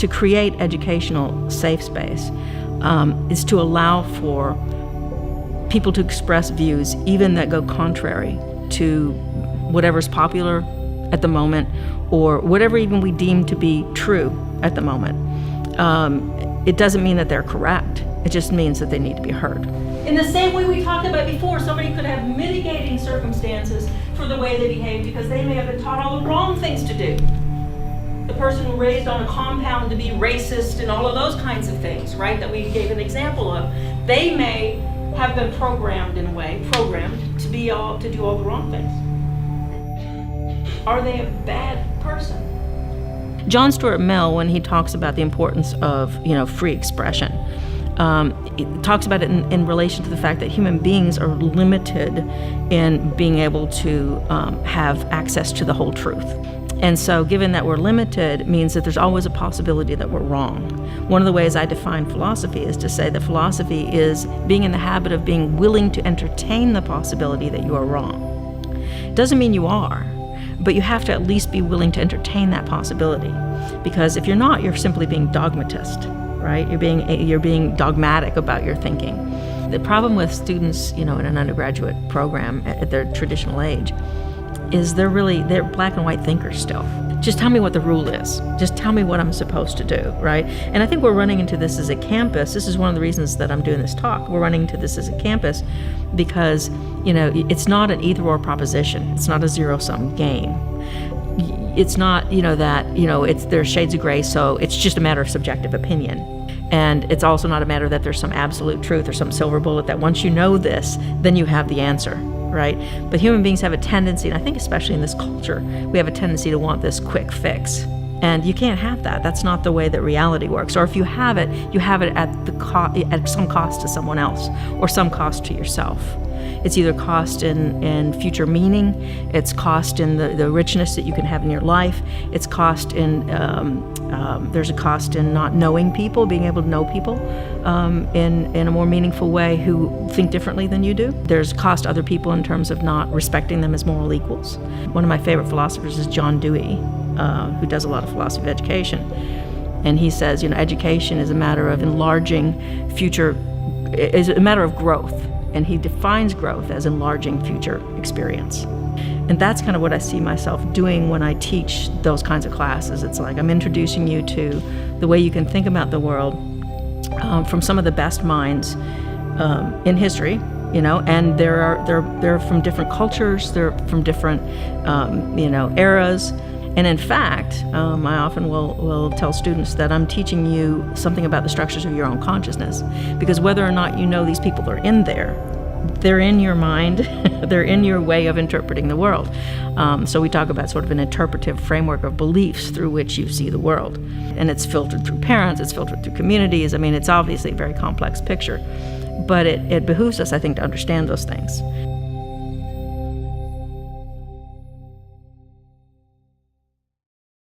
to create educational safe space is to allow for people to express views even that go contrary to whatever's popular at the moment or whatever even we deem to be true at the moment. It doesn't mean that they're correct. It just means that they need to be heard. In the same way we talked about before, somebody could have mitigating circumstances for the way they behave because they may have been taught all the wrong things to do. The person raised on a compound to be racist and all of those kinds of things, right, that we gave an example of, they may have been programmed in a way, to do all the wrong things. Are they a bad person? John Stuart Mill, when he talks about the importance of, free expression, it talks about it in relation to the fact that human beings are limited in being able to have access to the whole truth. And so given that we're limited means that there's always a possibility that we're wrong. One of the ways I define philosophy is to say that philosophy is being in the habit of being willing to entertain the possibility that you are wrong. It doesn't mean you are, but you have to at least be willing to entertain that possibility. Because if you're not, you're simply being dogmatist, right? You're being dogmatic about your thinking. The problem with students, in an undergraduate program at their traditional age is they're black and white thinkers still. Just tell me what the rule is. Just tell me what I'm supposed to do, right? And I think we're running into this as a campus. This is one of the reasons that I'm doing this talk. We're running into this as a campus because, it's not an either-or proposition. It's not a zero-sum game. It's not, there's shades of gray, so it's just a matter of subjective opinion. And it's also not a matter that there's some absolute truth or some silver bullet that once you know this, then you have the answer, right? But human beings have a tendency, and I think especially in this culture, we have a tendency to want this quick fix. And you can't have that. That's not the way that reality works. Or if you have it at some cost to someone else or some cost to yourself. It's either cost in future meaning, it's cost in the richness that you can have in your life, it's cost in, there's a cost in not knowing people, being able to know people in a more meaningful way who think differently than you do. There's cost to other people in terms of not respecting them as moral equals. One of my favorite philosophers is John Dewey, who does a lot of philosophy of education. And he says, education is a matter of enlarging future, is a matter of growth. And he defines growth as enlarging future experience. And that's kind of what I see myself doing when I teach those kinds of classes. It's like I'm introducing you to the way you can think about the world from some of the best minds in history, and they're from different cultures, they're from different, eras. And in fact, I often will tell students that I'm teaching you something about the structures of your own consciousness, because whether or not you know these people are in there, they're in your mind, they're in your way of interpreting the world. So we talk about sort of an interpretive framework of beliefs through which you see the world. And it's filtered through parents, it's filtered through communities. I mean, it's obviously a very complex picture, but it behooves us, I think, to understand those things.